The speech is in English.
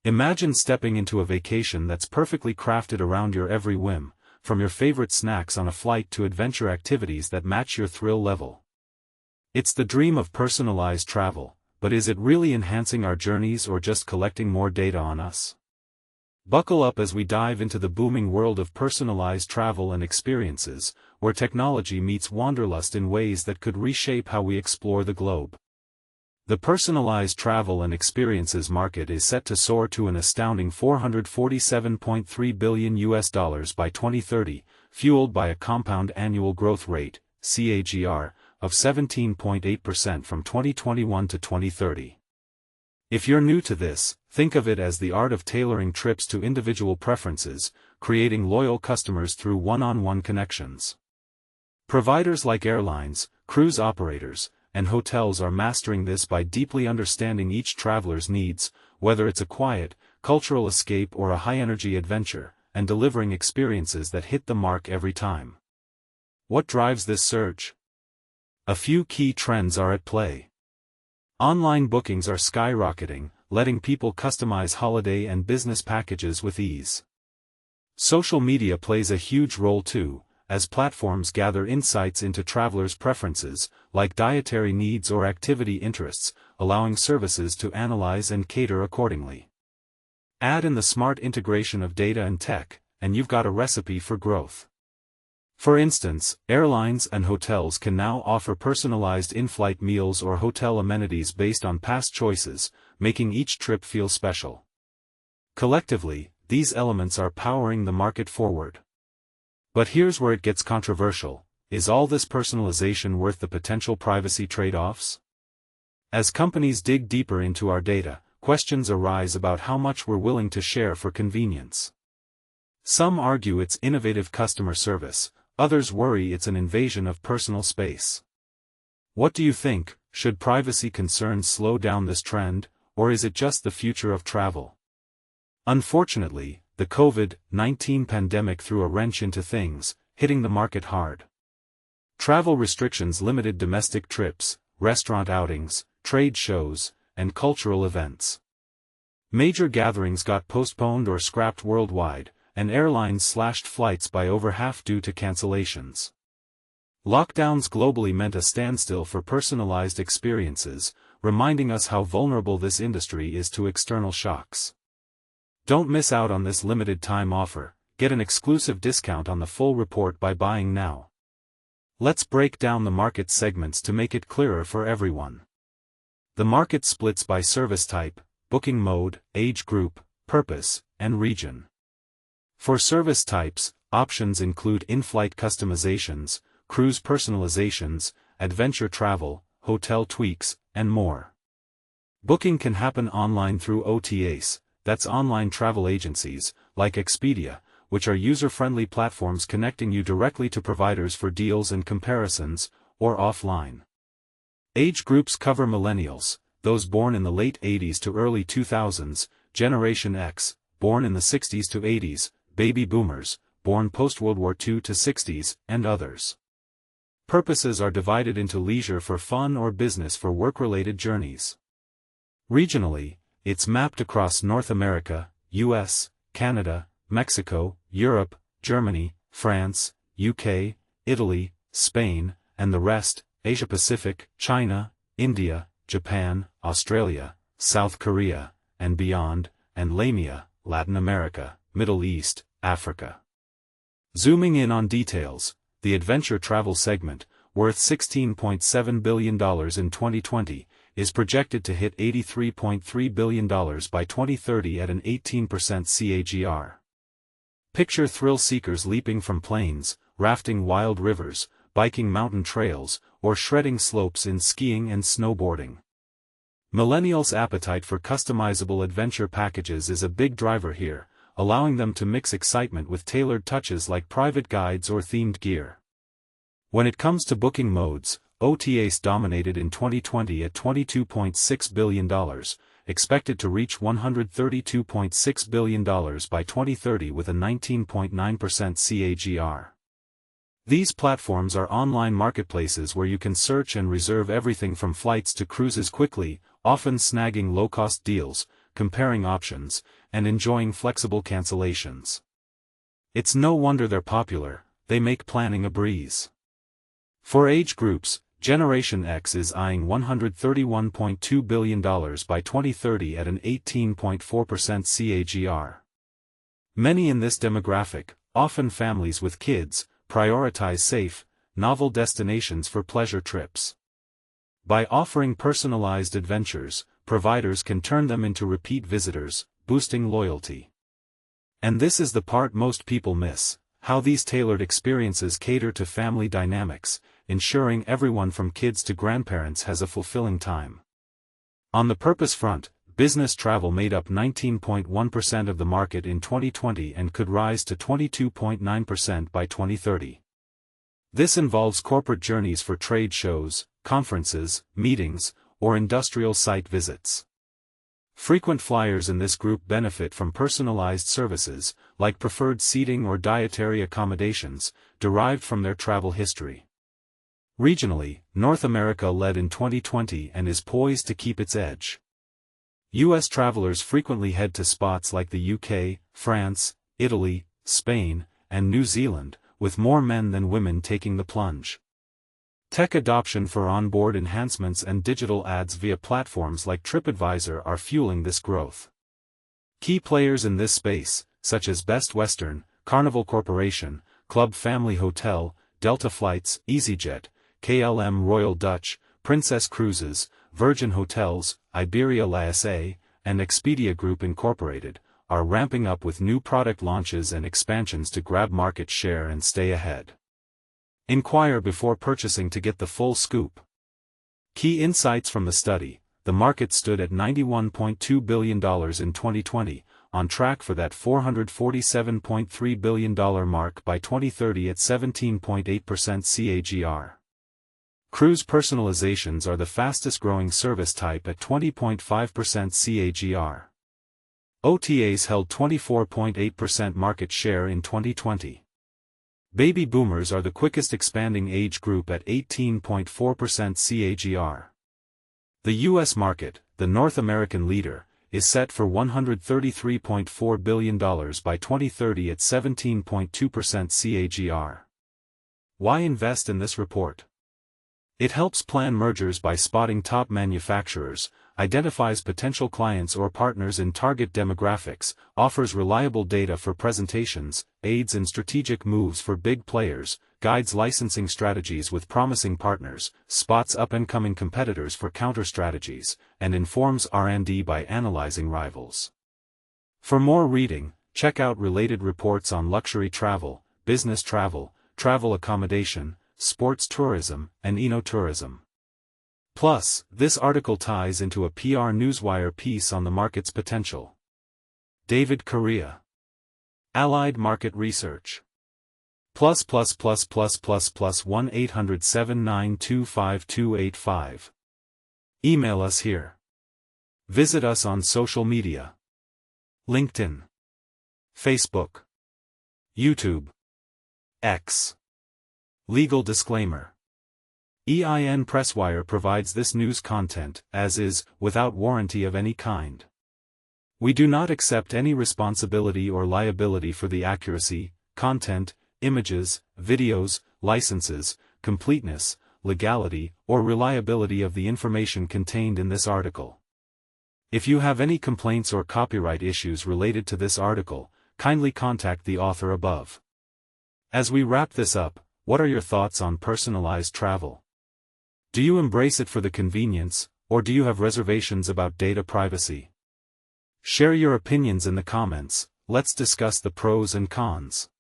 Imagine stepping into a vacation that's perfectly crafted around your every whim, from your favorite snacks on a flight to adventure activities that match your thrill level. It's the dream of personalized travel, but is it really enhancing our journeys or just collecting more data on us? Buckle up as we dive into the booming world of personalized travel and experiences, where technology meets wanderlust in ways that could reshape how we explore the globe. The personalized travel and experiences market is set to soar to an astounding $447.3 billion by 2030, fueled by a compound annual growth rate, CAGR, of 17.8% from 2021 to 2030. If you're new to this, think of it as the art of tailoring trips to individual preferences, creating loyal customers through one-on-one connections. Providers like airlines, cruise operators, and hotels are mastering this by deeply understanding each traveler's needs, whether it's a quiet, cultural escape or a high-energy adventure, and delivering experiences that hit the mark every time. What drives this surge? A few key trends are at play. Online bookings are skyrocketing, letting people customize holiday and business packages with ease. Social media plays a huge role too, as platforms gather insights into travelers' preferences, like dietary needs or activity interests, allowing services to analyze and cater accordingly. Add in the smart integration of data and tech, and you've got a recipe for growth. For instance, airlines and hotels can now offer personalized in-flight meals or hotel amenities based on past choices, making each trip feel special. Collectively, these elements are powering the market forward. But here's where it gets controversial: is all this personalization worth the potential privacy trade-offs? As companies dig deeper into our data, questions arise about how much we're willing to share for convenience. Some argue it's innovative customer service, others worry it's an invasion of personal space. What do you think? Should privacy concerns slow down this trend, or is it just the future of travel? Unfortunately, the COVID-19 pandemic threw a wrench into things, hitting the market hard. Travel restrictions limited domestic trips, restaurant outings, trade shows, and cultural events. Major gatherings got postponed or scrapped worldwide, and airlines slashed flights by over half due to cancellations. Lockdowns globally meant a standstill for personalized experiences, reminding us how vulnerable this industry is to external shocks. Don't miss out on this limited-time offer. Get an exclusive discount on the full report by buying now. Let's break down the market segments to make it clearer for everyone. The market splits by service type, booking mode, age group, purpose, and region. For service types, options include in-flight customizations, cruise personalizations, adventure travel, hotel tweaks, and more. Booking can happen online through OTAs, that's online travel agencies, like Expedia, which are user-friendly platforms connecting you directly to providers for deals and comparisons, or offline. Age groups cover millennials, those born in the late 80s to early 2000s, Generation X, born in the 60s to 80s, baby boomers, born post-World War II to 60s, and others. Purposes are divided into leisure for fun or business for work-related journeys. Regionally, it's mapped across North America, US, Canada, Mexico, Europe, Germany, France, UK, Italy, Spain, and the rest, Asia-Pacific, China, India, Japan, Australia, South Korea, and beyond, and LAMEA, Latin America, Middle East, Africa. Zooming in on details, the adventure travel segment, worth $16.7 billion in 2020, is projected to hit $83.3 billion by 2030 at an 18% CAGR. Picture thrill seekers leaping from planes, rafting wild rivers, biking mountain trails, or shredding slopes in skiing and snowboarding. Millennials' appetite for customizable adventure packages is a big driver here, allowing them to mix excitement with tailored touches like private guides or themed gear. When it comes to booking modes, OTAs dominated in 2020 at $22.6 billion, expected to reach $132.6 billion by 2030 with a 19.9% CAGR. These platforms are online marketplaces where you can search and reserve everything from flights to cruises quickly, often snagging low-cost deals, comparing options, and enjoying flexible cancellations. It's no wonder they're popular, they make planning a breeze. For age groups, Generation X is eyeing $131.2 billion by 2030 at an 18.4% CAGR. Many in this demographic, often families with kids, prioritize safe, novel destinations for pleasure trips. By offering personalized adventures, providers can turn them into repeat visitors, boosting loyalty. And this is the part most people miss: how these tailored experiences cater to family dynamics, ensuring everyone from kids to grandparents has a fulfilling time. On the purpose front, business travel made up 19.1% of the market in 2020 and could rise to 22.9% by 2030. This involves corporate journeys for trade shows, conferences, meetings, or industrial site visits. Frequent flyers in this group benefit from personalized services, like preferred seating or dietary accommodations, derived from their travel history. Regionally, North America led in 2020 and is poised to keep its edge. U.S. travelers frequently head to spots like the UK, France, Italy, Spain, and New Zealand, with more men than women taking the plunge. Tech adoption for onboard enhancements and digital ads via platforms like TripAdvisor are fueling this growth. Key players in this space, such as Best Western, Carnival Corporation, Club Family Hotel, Delta Flights, EasyJet, KLM Royal Dutch, Princess Cruises, Virgin Hotels, Iberia SA, and Expedia Group Incorporated, are ramping up with new product launches and expansions to grab market share and stay ahead. Inquire before purchasing to get the full scoop. Key insights from the study: the market stood at $91.2 billion in 2020, on track for that $447.3 billion mark by 2030 at 17.8% CAGR. Cruise personalizations are the fastest growing service type at 20.5% CAGR. OTAs held 24.8% market share in 2020. Baby boomers are the quickest expanding age group at 18.4% CAGR. The U.S. market, the North American leader, is set for $133.4 billion by 2030 at 17.2% CAGR. Why invest in this report? It helps plan mergers by spotting top manufacturers, identifies potential clients or partners in target demographics, offers reliable data for presentations, aids in strategic moves for big players, guides licensing strategies with promising partners, spots up-and-coming competitors for counter-strategies, and informs R&D by analyzing rivals. For more reading, check out related reports on luxury travel, business travel, travel accommodation, sports tourism, and enotourism. Plus, this article ties into a PR Newswire piece on the market's potential. David Correa. Allied Market Research. +1-800-7925285. Email us here. Visit us on social media: LinkedIn, Facebook, YouTube, X. Legal disclaimer. EIN Presswire provides this news content, as is, without warranty of any kind. We do not accept any responsibility or liability for the accuracy, content, images, videos, licenses, completeness, legality, or reliability of the information contained in this article. If you have any complaints or copyright issues related to this article, kindly contact the author above. As we wrap this up, what are your thoughts on personalized travel? Do you embrace it for the convenience, or do you have reservations about data privacy? Share your opinions in the comments. Let's discuss the pros and cons.